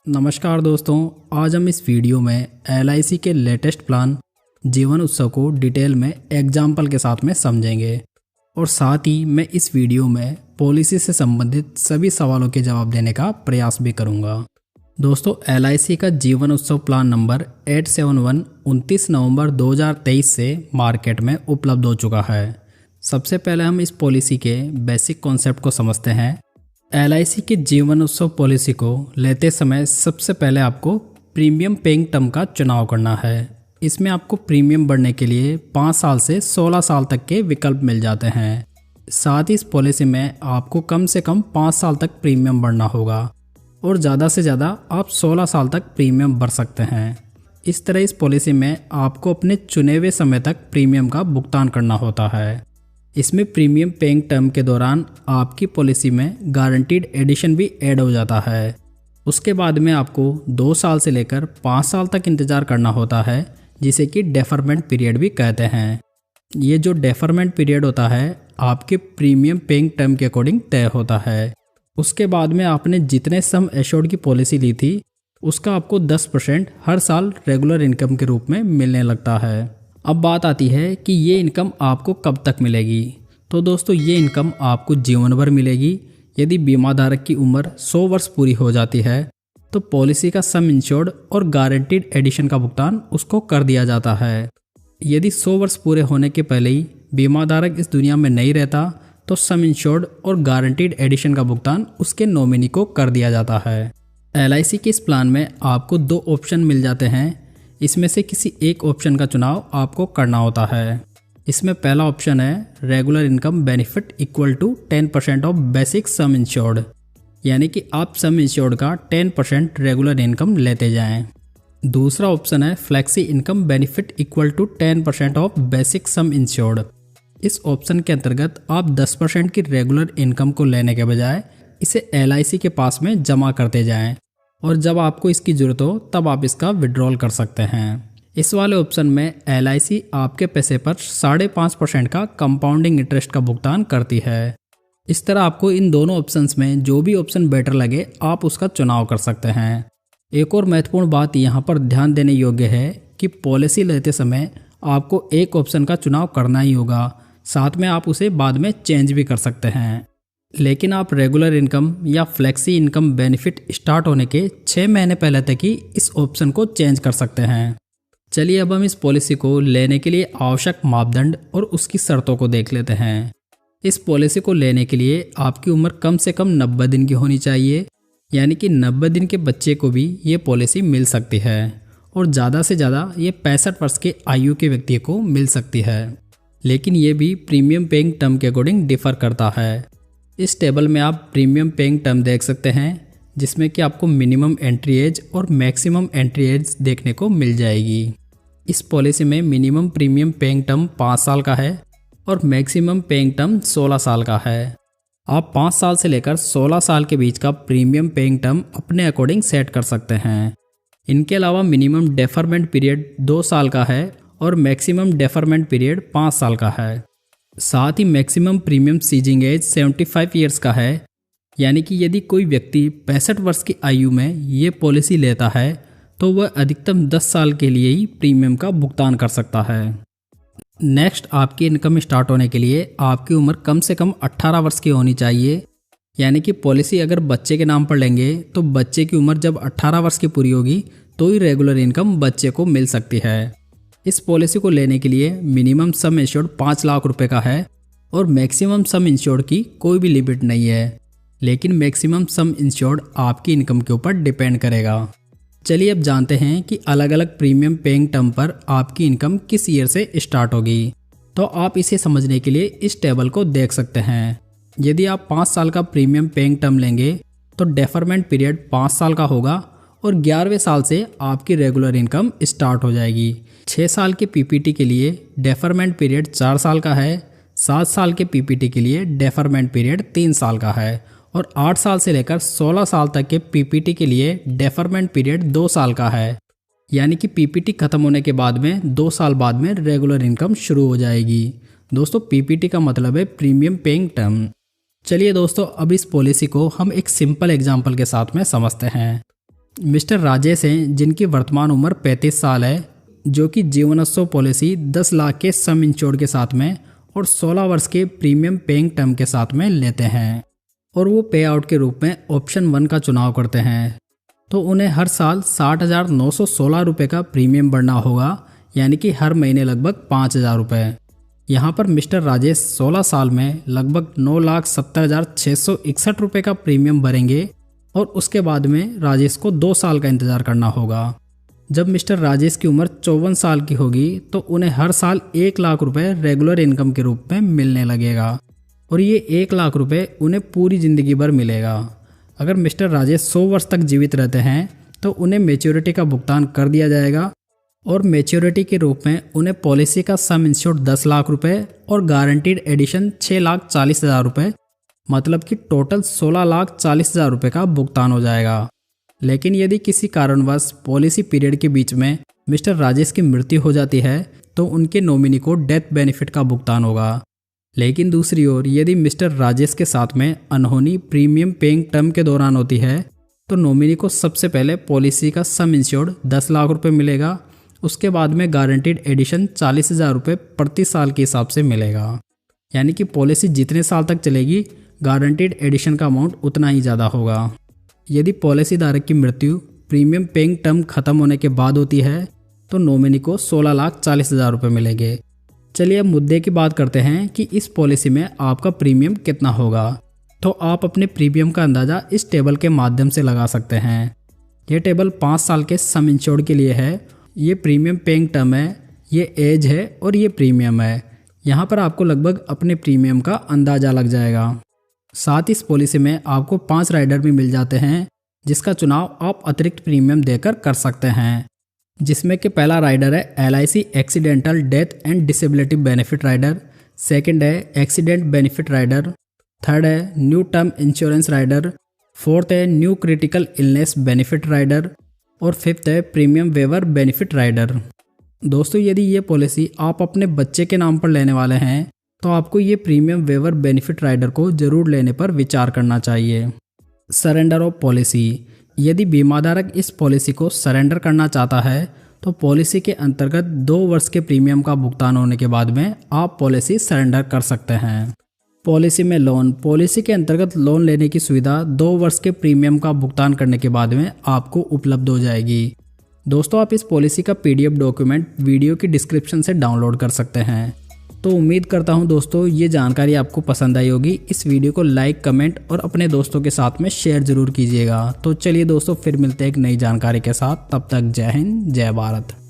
नमस्कार दोस्तों, आज हम इस वीडियो में LIC के लेटेस्ट प्लान जीवन उत्सव को डिटेल में एग्जाम्पल के साथ में समझेंगे और साथ ही मैं इस वीडियो में पॉलिसी से संबंधित सभी सवालों के जवाब देने का प्रयास भी करूंगा। दोस्तों, LIC का जीवन उत्सव प्लान नंबर 871 29 नवंबर 2023 से मार्केट में उपलब्ध हो चुका है। सबसे पहले हम इस पॉलिसी के बेसिक कॉन्सेप्ट को समझते हैं। LIC की जीवन उत्सव पॉलिसी को लेते समय सबसे पहले आपको प्रीमियम पेइंग टर्म का चुनाव करना है। इसमें आपको प्रीमियम बढ़ने के लिए 5 साल से 16 साल तक के विकल्प मिल जाते हैं। साथ ही इस पॉलिसी में आपको कम से कम 5 साल तक प्रीमियम बढ़ना होगा और ज़्यादा से ज़्यादा आप 16 साल तक प्रीमियम भर सकते हैं। इस तरह इस पॉलिसी में आपको अपने चुने हुए समय तक प्रीमियम का भुगतान करना होता है। इसमें प्रीमियम पेइंग टर्म के दौरान आपकी पॉलिसी में गारंटीड एडिशन भी ऐड हो जाता है। उसके बाद में आपको 2 साल से लेकर 5 साल तक इंतज़ार करना होता है, जिसे कि डेफरमेंट पीरियड भी कहते हैं। ये जो डेफरमेंट पीरियड होता है आपके प्रीमियम पेइंग टर्म के अकॉर्डिंग तय होता है। उसके बाद में आपने जितने सम एश्योर्ड की पॉलिसी ली थी उसका आपको 10% हर साल रेगुलर इनकम के रूप में मिलने लगता है। अब बात आती है कि ये इनकम आपको कब तक मिलेगी। तो दोस्तों, ये इनकम आपको जीवन भर मिलेगी। यदि बीमा धारक की उम्र 100 वर्ष पूरी हो जाती है तो पॉलिसी का सम इंश्योर्ड और गारंटीड एडिशन का भुगतान उसको कर दिया जाता है। यदि 100 वर्ष पूरे होने के पहले ही बीमा धारक इस दुनिया में नहीं रहता तो सम इंश्योर्ड और गारंटीड एडिशन का भुगतान उसके नॉमिनी को कर दिया जाता है। LIC के इस प्लान में आपको 2 ऑप्शन मिल जाते हैं। इसमें से किसी एक ऑप्शन का चुनाव आपको करना होता है। इसमें पहला ऑप्शन है regular income benefit equal to 10% of basic sum insured, यानी कि आप सम इंश्योर्ड का 10% रेगुलर इनकम लेते जाएं। दूसरा ऑप्शन है flexi income benefit equal to 10% of basic sum insured. इस ऑप्शन के अंतर्गत आप 10% की रेगुलर इनकम को लेने के बजाय इसे LIC के पास में जमा करते जाएं और जब आपको इसकी ज़रूरत हो तब आप इसका विड्रॉल कर सकते हैं। इस वाले ऑप्शन में LIC आपके पैसे पर 5.5% का कंपाउंडिंग इंटरेस्ट का भुगतान करती है। इस तरह आपको इन दोनों ऑप्शंस में जो भी ऑप्शन बेटर लगे आप उसका चुनाव कर सकते हैं। एक और महत्वपूर्ण बात यहाँ पर ध्यान देने योग्य है कि पॉलिसी लेते समय आपको एक ऑप्शन का चुनाव करना ही होगा, साथ में आप उसे बाद में चेंज भी कर सकते हैं। लेकिन आप रेगुलर इनकम या फ्लेक्सी इनकम बेनिफिट स्टार्ट होने के 6 महीने पहले तक ही इस ऑप्शन को चेंज कर सकते हैं। चलिए अब हम इस पॉलिसी को लेने के लिए आवश्यक मापदंड और उसकी शर्तों को देख लेते हैं। इस पॉलिसी को लेने के लिए आपकी उम्र कम से कम 90 दिन की होनी चाहिए, यानी कि 90 दिन के बच्चे को भी ये पॉलिसी मिल सकती है और ज़्यादा से ज़्यादा ये 65 वर्ष के आयु के व्यक्ति को मिल सकती है। लेकिन ये भी प्रीमियम पेइंग टर्म के अकॉर्डिंग डिफर करता है। इस टेबल में आप प्रीमियम पेइंग टर्म देख सकते हैं, जिसमें कि आपको मिनिमम एंट्री एज और मैक्सिमम एंट्री एज देखने को मिल जाएगी। इस पॉलिसी में मिनिमम प्रीमियम पेइंग टर्म 5 साल का है और मैक्सिमम पेइंग टर्म 16 साल का है। आप 5 साल से लेकर 16 साल के बीच का प्रीमियम पेइंग टर्म अपने अकॉर्डिंग सेट कर सकते हैं। इनके अलावा मिनिमम डेफरमेंट पीरियड 2 साल का है और मैक्सिमम डेफरमेंट पीरियड 5 साल का है। साथ ही maximum premium ceasing age 75 years का है, यानी कि यदि कोई व्यक्ति 65 वर्ष की आयु में ये पॉलिसी लेता है तो वह अधिकतम 10 साल के लिए ही प्रीमियम का भुगतान कर सकता है। नेक्स्ट, आपकी इनकम स्टार्ट होने के लिए आपकी उम्र कम से कम 18 वर्ष की होनी चाहिए, यानी कि पॉलिसी अगर बच्चे के नाम पर लेंगे तो बच्चे की उम्र जब 18 वर्ष की पूरी होगी तो ही रेगुलर इनकम बच्चे को मिल सकती है। इस पॉलिसी को लेने के लिए मिनिमम सम इंश्योर्ड 5 लाख रुपए का है और मैक्सिमम सम इंश्योर्ड की कोई भी लिमिट नहीं है, लेकिन मैक्सिमम सम इंश्योर्ड आपकी इनकम के ऊपर डिपेंड करेगा। चलिए अब जानते हैं कि अलग अलग प्रीमियम पेइंग टर्म पर आपकी इनकम किस ईयर से स्टार्ट होगी। तो आप इसे समझने के लिए इस टेबल को देख सकते हैं। यदि आप 5 साल का प्रीमियम पेइंग टर्म लेंगे तो डेफरमेंट पीरियड 5 साल का होगा और 11वें साल से आपकी रेगुलर इनकम स्टार्ट हो जाएगी। 6 साल के PPT के लिए डेफरमेंट पीरियड 4 साल का है, 7 साल के PPT के लिए डेफरमेंट पीरियड 3 साल का है और 8 साल से लेकर 16 साल तक के PPT के लिए डेफरमेंट पीरियड 2 साल का है, यानी कि PPT खत्म होने के बाद में 2 साल बाद में रेगुलर इनकम शुरू हो जाएगी। दोस्तों, PPT का मतलब है प्रीमियम पेइंग टर्म। चलिए दोस्तों, अब इस पॉलिसी को हम एक सिंपल एग्जाम्पल के साथ में समझते हैं। मिस्टर राजेश हैं जिनकी वर्तमान उम्र 35 साल है, जो कि जीवनोत्सव पॉलिसी 10 लाख के सम इंश्योर्ड के साथ में और 16 वर्ष के प्रीमियम पेइंग टर्म के साथ में लेते हैं और वो पे आउट के रूप में ऑप्शन 1 का चुनाव करते हैं। तो उन्हें हर साल 60,916 रुपये का प्रीमियम भरना होगा, यानी कि हर महीने लगभग 5,000 रुपये। यहाँ पर मिस्टर राजेश 16 साल में लगभग 9,70,661 रुपये का प्रीमियम भरेंगे और उसके बाद में राजेश को 2 साल का इंतज़ार करना होगा। जब मिस्टर राजेश की उम्र 54 साल की होगी तो उन्हें हर साल 1 लाख रुपए रेगुलर इनकम के रूप में मिलने लगेगा और ये 1 लाख रुपए उन्हें पूरी ज़िंदगी भर मिलेगा। अगर मिस्टर राजेश 100 वर्ष तक जीवित रहते हैं तो उन्हें मैच्योरिटी का भुगतान कर दिया जाएगा और मैच्योरिटी के रूप में उन्हें पॉलिसी का सम इंश्योर्ड 10 लाख रुपए और गारंटीड एडिशन 6,40,000 रुपये, मतलब कि टोटल 16,40,000 रुपये का भुगतान हो जाएगा। लेकिन यदि किसी कारणवश पॉलिसी पीरियड के बीच में मिस्टर राजेश की मृत्यु हो जाती है तो उनके नॉमिनी को डेथ बेनिफिट का भुगतान होगा। लेकिन दूसरी ओर यदि मिस्टर राजेश के साथ में अनहोनी प्रीमियम पेइंग टर्म के दौरान होती है तो नॉमिनी को सबसे पहले पॉलिसी का सम इंश्योर्ड 10 लाख रुपये मिलेगा, उसके बाद में गारंटीड एडिशन 40,000 रुपये प्रति साल के हिसाब से मिलेगा। यानी कि पॉलिसी जितने साल तक चलेगी गारंटीड एडिशन का अमाउंट उतना ही ज़्यादा होगा। यदि पॉलिसी धारक की मृत्यु प्रीमियम पेइंग टर्म खत्म होने के बाद होती है तो नॉमिनी को 16,40,000 रुपये मिलेंगे। चलिए अब मुद्दे की बात करते हैं कि इस पॉलिसी में आपका प्रीमियम कितना होगा। तो आप अपने प्रीमियम का अंदाज़ा इस टेबल के माध्यम से लगा सकते हैं। यह टेबल 5 साल के सम इंश्योर्ड के लिए है। ये प्रीमियम पेइंग टर्म है, ये एज है और ये प्रीमियम है। यहाँ पर आपको लगभग अपने प्रीमियम का अंदाज़ा लग जाएगा। साथ ही इस पॉलिसी में आपको 5 राइडर भी मिल जाते हैं जिसका चुनाव आप अतिरिक्त प्रीमियम देकर कर सकते हैं, जिसमें कि पहला राइडर है LIC accidental death and disability benefit rider, second है एक्सीडेंट बेनिफिट राइडर, थर्ड है new term insurance rider, fourth है new critical illness benefit rider और फिफ्थ है प्रीमियम वेवर बेनिफिट राइडर। दोस्तों यदि ये पॉलिसी आप अपने बच्चे के नाम पर लेने वाले हैं तो आपको ये प्रीमियम वेवर बेनिफिट राइडर को जरूर लेने पर विचार करना चाहिए। सरेंडर ऑफ पॉलिसी, यदि बीमाधारक इस पॉलिसी को सरेंडर करना चाहता है तो पॉलिसी के अंतर्गत 2 वर्ष के प्रीमियम का भुगतान होने के बाद में आप पॉलिसी सरेंडर कर सकते हैं। पॉलिसी में लोन, पॉलिसी के अंतर्गत लोन लेने की सुविधा 2 वर्ष के प्रीमियम का भुगतान करने के बाद में आपको उपलब्ध हो जाएगी। दोस्तों आप इस पॉलिसी का PDF डॉक्यूमेंट वीडियो की डिस्क्रिप्शन से डाउनलोड कर सकते हैं। तो उम्मीद करता हूं दोस्तों ये जानकारी आपको पसंद आई होगी। इस वीडियो को लाइक, कमेंट और अपने दोस्तों के साथ में शेयर जरूर कीजिएगा। तो चलिए दोस्तों फिर मिलते हैं एक नई जानकारी के साथ, तब तक जय हिंद, जय भारत।